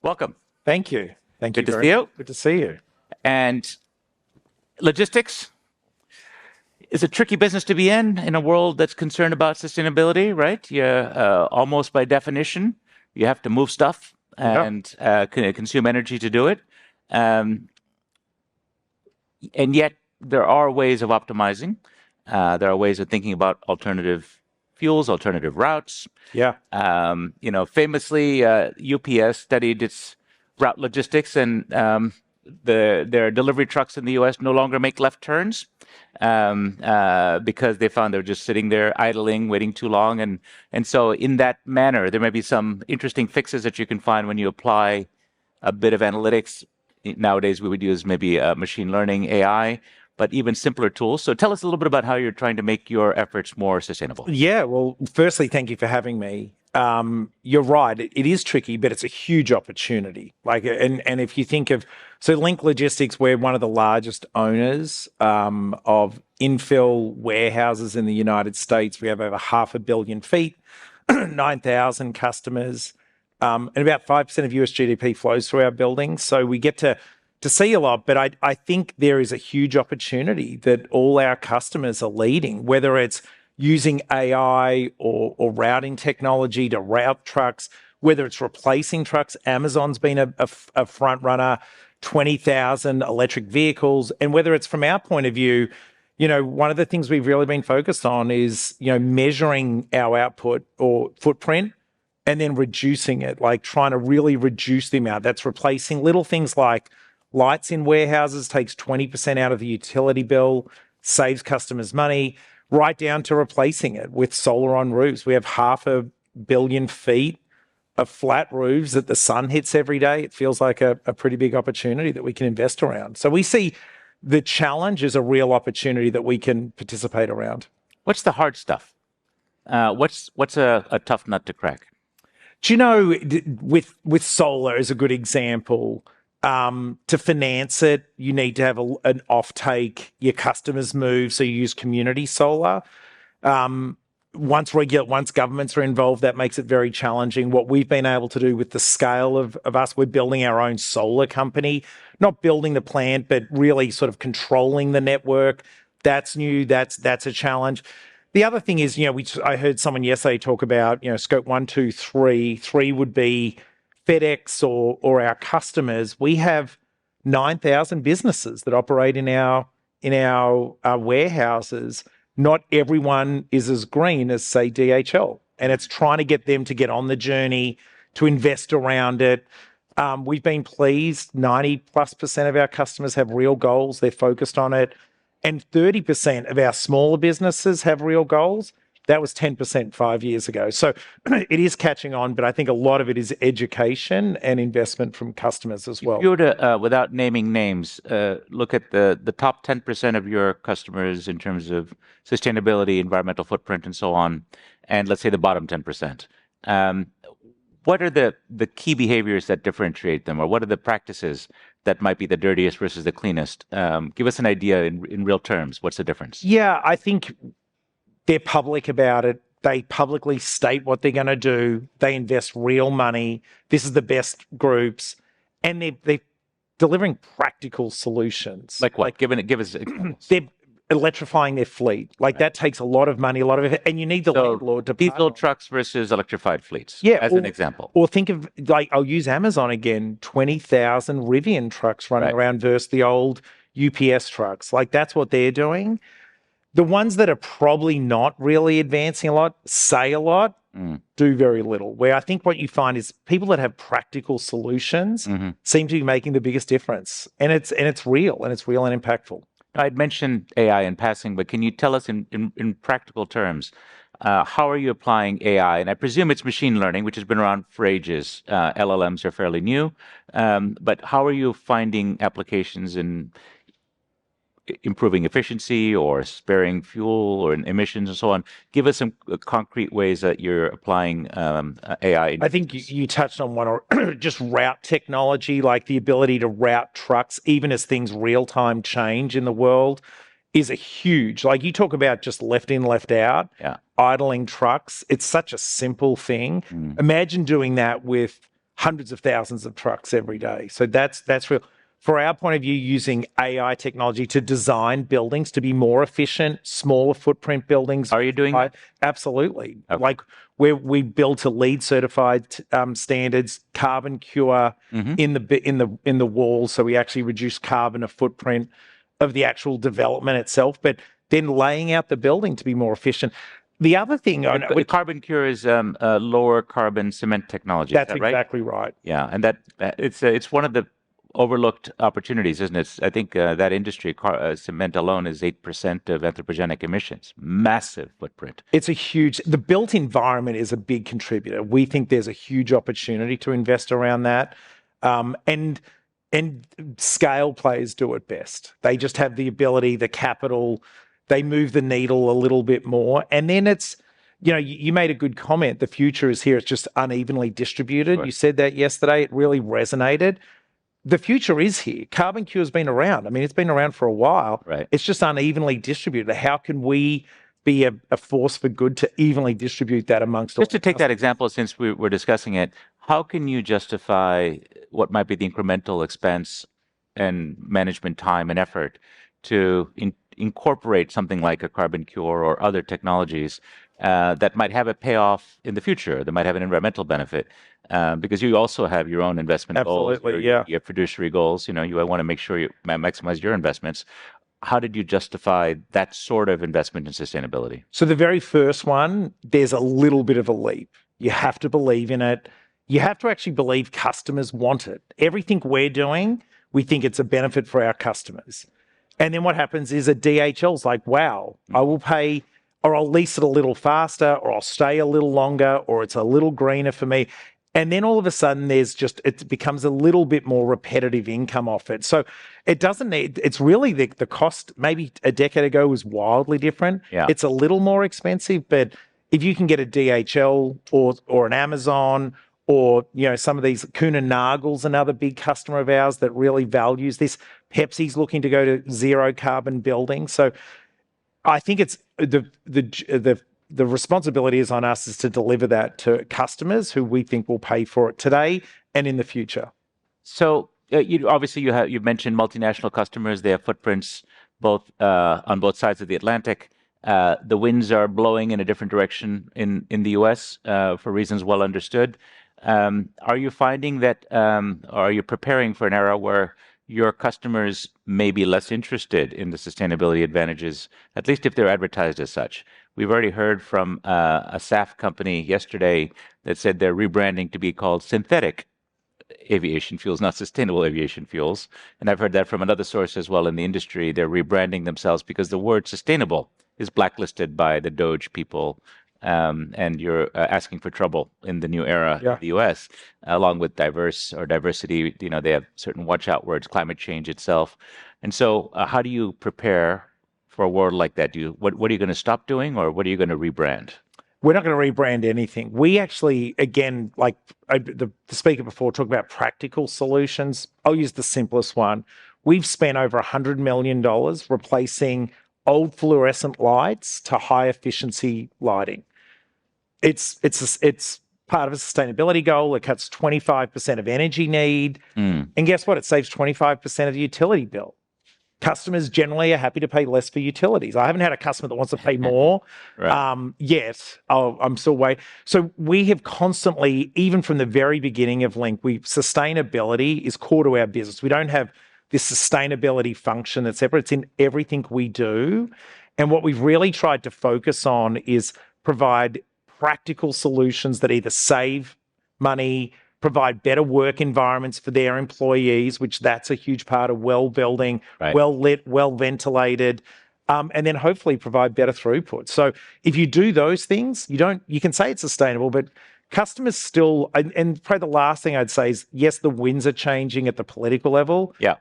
Welcome. Thank you. Thank you. Good to see you. Good to see you. And logistics is a tricky business to be in a world that's concerned about sustainability, right? Almost by definition, you have to move stuff and consume energy to do it. And yet there are ways of optimizing. There are ways of thinking about alternative fuels, alternative routes. Yeah. Famously, UPS studied its route logistics, and their delivery trucks in the U.S. no longer make left turns because they found they're just sitting there idling, waiting too long. And so in that manner, there may be some interesting fixes that you can find when you apply a bit of analytics. Nowadays, we would use maybe machine learning, AI, but even simpler tools. So tell us a little bit about how you're trying to make your efforts more sustainable. Yeah, well, firstly, thank you for having me. You're right. It is tricky, but it's a huge opportunity. And if you think of, so Link Logistics, we're one of the largest owners of Infill warehouses in the United States. We have over 500 million feet, 9,000 customers, and about 5% of US GDP flows through our buildings. So we get to see a lot, but I think there is a huge opportunity that all our customers are leading, whether it's using AI or routing technology to route trucks, whether it's replacing trucks. Amazon's been a front runner, 20,000 electric vehicles. And whether it's from our point of view, one of the things we've really been focused on is, measuring our output or footprint and then reducing it, like trying to really reduce the amount. That's replacing little things like lights in warehouses, takes 20% out of the utility bill, saves customers money, right down to replacing it with solar on roofs. We have 500 million feet of flat roofs that the sun hits every day. It feels like a pretty big opportunity that we can invest around. So we see the challenge as a real opportunity that we can participate around. What's the hard stuff? What's a tough nut to crack? Do you know, with solar is a good example. To finance it, you need to have an offtake. Your customers move, so you use community solar. Once governments are involved, that makes it very challenging. What we've been able to do with the scale of us, we're building our own solar company, not building the plant, but really sort of controlling the network. That's new. That's a challenge. The other thing is, I heard someone yesterday talk about, scope 1, 2, 3. 3 would be FedEx or our customers. We have 9,000 businesses that operate in our warehouses. Not everyone is as green as, say, DHL, and it's trying to get them to get on the journey to invest around it. We've been pleased. 90+% of our customers have real goals. They're focused on it, and 30% of our smaller businesses have real goals. That was 10% 5 years ago. So it is catching on, but I think a lot of it is education and investment from customers as well. If you were to, without naming names, look at the top 10% of your customers in terms of sustainability, environmental footprint, and so on, and let's say the bottom 10%. What are the key behaviors that differentiate them, or what are the practices that might be the dirtiest versus the cleanest? Give us an idea in real terms. What's the difference? Yeah, I think they're public about it. They publicly state what they're going to do. They invest real money. This is the best groups. And they're delivering practical solutions. Like what? Give us examples. They're electrifying their fleet. That takes a lot of money, a lot of effort. And you need the landlord to diesel trucks versus electrified fleets, as an example. Or think of, I'll use Amazon again, 20,000 Rivian trucks running around versus the old UPS trucks. That's what they're doing. The ones that are probably not really advancing a lot, say a lot, do very little. Where I think what you find is people that have practical solutions seem to be making the biggest difference. And it's real and impactful. I'd mentioned AI in passing, but can you tell us in practical terms, how are you applying AI? And I presume it's machine learning, which has been around for ages. LLMs are fairly new. But how are you finding applications in improving efficiency or sparing fuel or emissions and so on? Give us some concrete ways that you're applying AI. I think you touched on one, or just route technology, like the ability to route trucks, even as things real-time change in the world, is a huge, you talk about just left in, left out, idling trucks. It's such a simple thing. Imagine doing that with hundreds of thousands of trucks every day. So that's real. For our point of view, using AI technology to design buildings to be more efficient, smaller footprint buildings. Are you doing that? Absolutely. Okay. Like we build to LEED certified standards, carbon cure in the walls, so we actually reduce carbon footprint of the actual development itself, but then laying out the building to be more efficient. The other thing, Carbon Cure is lower carbon cement technology. That's is that right? exactly right. Yeah, and that it's one of the overlooked opportunities, isn't it? I think that industry, cement alone, is 8% of anthropogenic emissions. Massive footprint. It's the built environment is a big contributor. We think there's a huge opportunity to invest around that. And scale players do it best. They just have the ability, the capital, they move the needle a little bit more. And then it's, you made a good comment. The future is here. It's just unevenly distributed. Right. You said that yesterday. It really resonated. The future is here. Carbon Cure has been around. I mean, it's been around for a while. Right. It's just unevenly distributed. How can we be a force for good to evenly distribute that amongst all? Just to take that example, since we were discussing it, how can you justify what might be the incremental expense and management time and effort to incorporate something like a Carbon Cure or other technologies that might have a payoff in the future, that might have an environmental benefit? Because you also have your own investment goals. Absolutely, yeah. You have fiduciary goals. You want to make sure you maximize your investments. How did you justify that sort of investment in sustainability? So the very first one, there's a little bit of a leap. You have to believe in it. You have to actually believe customers want it. Everything we're doing, we think it's a benefit for our customers. And then what happens is a DHL's like, wow, I will pay, or I'll lease it a little faster, or I'll stay a little longer, or it's a little greener for me. And then all of a sudden it becomes a little bit more repetitive income off it. So it's really the cost maybe a decade ago was wildly different. Yeah. It's a little more expensive, but if you can get a DHL or an Amazon or, some of these, Kuehne Nagel's another big customer of ours that really values this. Pepsi's looking to go to zero carbon buildings. So I think it's the responsibility is on us is to deliver that to customers who we think will pay for it today and in the future. So you've mentioned multinational customers. They have footprints on both sides of the Atlantic. The winds are blowing in a different direction in the U.S. For reasons well understood. Are you finding that, or are you preparing for an era where your customers may be less interested in the sustainability advantages, at least if they're advertised as such? We've already heard from a SAF company yesterday that said they're rebranding to be called synthetic aviation fuels, not sustainable aviation fuels. And I've heard that from another source as well in the industry. They're rebranding themselves because the word sustainable is blacklisted by the DOGE people. And you're asking for trouble in the new era in the U.S., along with diversity. They have certain watch-out words, climate change itself. And so how do you prepare for a world like that? What are you going to stop doing, or what are you going to rebrand? We're not going to rebrand anything. We actually, again, like the speaker before, talked about practical solutions. I'll use the simplest one. We've spent over $100 million replacing old fluorescent lights to high efficiency lighting. It's part of a sustainability goal. It cuts 25% of energy need. And guess what? It saves 25% of the utility bill. Customers generally are happy to pay less for utilities. I haven't had a customer that wants to pay more yet. I'm still waiting. So we have constantly, even from the very beginning of Link, sustainability is core to our business. We don't have this sustainability function that's separate. It's in everything we do. And what we've really tried to focus on is provide practical solutions that either save money, provide better work environments for their employees, which that's a huge part of well building, well lit, well ventilated, and then hopefully provide better throughput. So if you do those things, you can say it's sustainable, but customers still, and probably the last thing I'd say is, yes, the winds are changing at the political level. Yeah.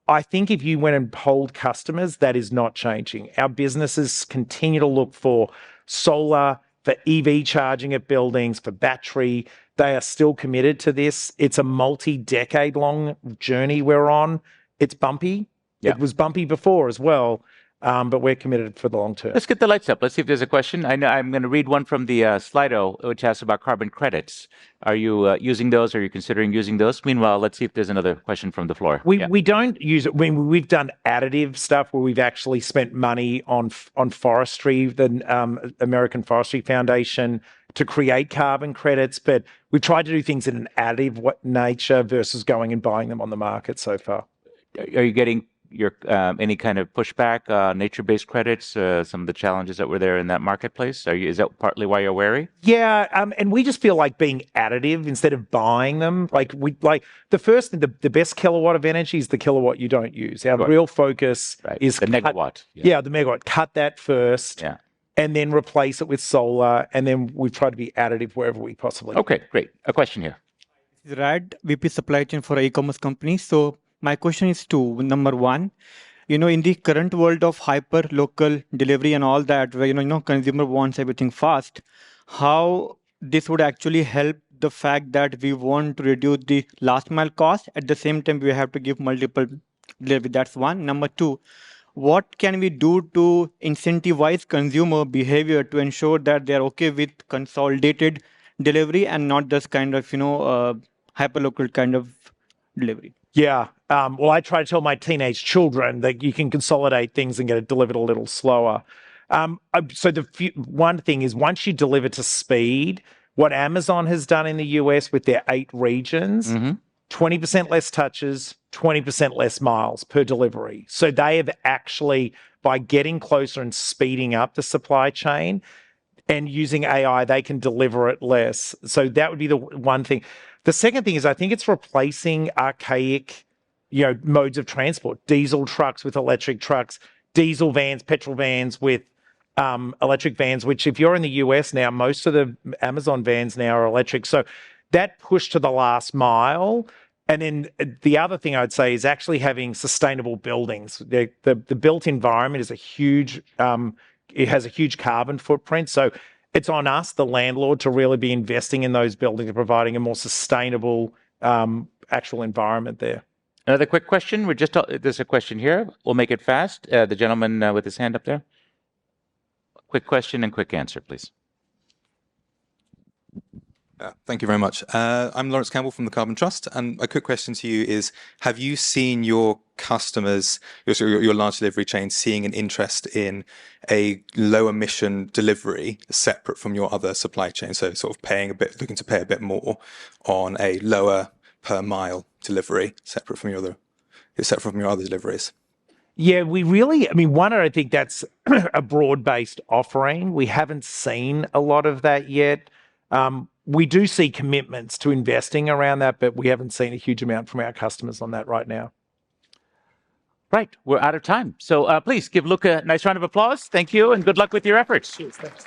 I think if you went and polled customers, that is not changing. Our businesses continue to look for solar, for EV charging at buildings, for battery. They are still committed to this. It's a multi-decade long journey we're on. It's bumpy. It was bumpy before as well. but we're committed for the long term. Let's get the lights up. Let's see if there's a question. I know I'm going to read one from the Slido, which asks about carbon credits. Are you using those? Are you considering using those? Meanwhile, let's see if there's another question from the floor. We don't use it. I mean, we've done additive stuff where we've actually spent money on forestry, the American Forestry Foundation, to create carbon credits, but we've tried to do things in an additive nature versus going and buying them on the market so far. Are you getting your any kind of pushback on nature-based credits? Some of the challenges that were there in that marketplace. Is that partly why you're wary? Yeah, and we just feel like being additive instead of buying them. Like the best kilowatt of energy is the kilowatt you don't use. Our real focus is the megawatt. Yeah, the megawatt. Cut that first. Yeah. And then replace it with solar, and then we've tried to be additive wherever we possibly can. Okay, great. A question here. This is Rad, VP Supply Chain for an e-commerce company. So my question is two. Number one, in the current world of hyper local delivery and all that, where consumer wants everything fast, how this would actually help the fact that we want to reduce the last mile cost. At the same time, we have to give multiple delivery. That's one. Number two, what can we do to incentivize consumer behavior to ensure that they're okay with consolidated delivery and not just kind of, hyperlocal kind of delivery? Yeah. Well, I try to tell my teenage children that you can consolidate things and get it delivered a little slower. So one thing is, once you deliver to speed, what Amazon has done in the US with their 8 regions, 20% less touches, 20% less miles per delivery. So they have actually, by getting closer and speeding up the supply chain and using AI, they can deliver it less. So that would be the one thing. The second thing is, I think it's replacing archaic, modes of transport, diesel trucks with electric trucks, diesel vans, petrol vans with electric vans, which if you're in the US now, most of the Amazon vans now are electric. So that push to the last mile. And then the other thing I'd say is actually having sustainable buildings. The built environment is it has a huge carbon footprint. So it's on us, the landlord, to really be investing in those buildings and providing a more sustainable actual environment there. Another quick question. There's a question here. We'll make it fast. The gentleman with his hand up there. Quick question and quick answer, please. Thank you very much. I'm Lawrence Campbell from the Carbon Trust, and a quick question to you is, have you seen your customers, your large delivery chain, seeing an interest in a low emission delivery separate from your other supply chain? So sort of looking to pay a bit more on a lower per mile delivery separate from your other deliveries? Yeah, one, I think that's a broad-based offering. We haven't seen a lot of that yet. We do see commitments to investing around that, but we haven't seen a huge amount from our customers on that right now. Right. We're out of time. So please give Luke a nice round of applause. Thank you, and good luck with your efforts. Cheers, thanks.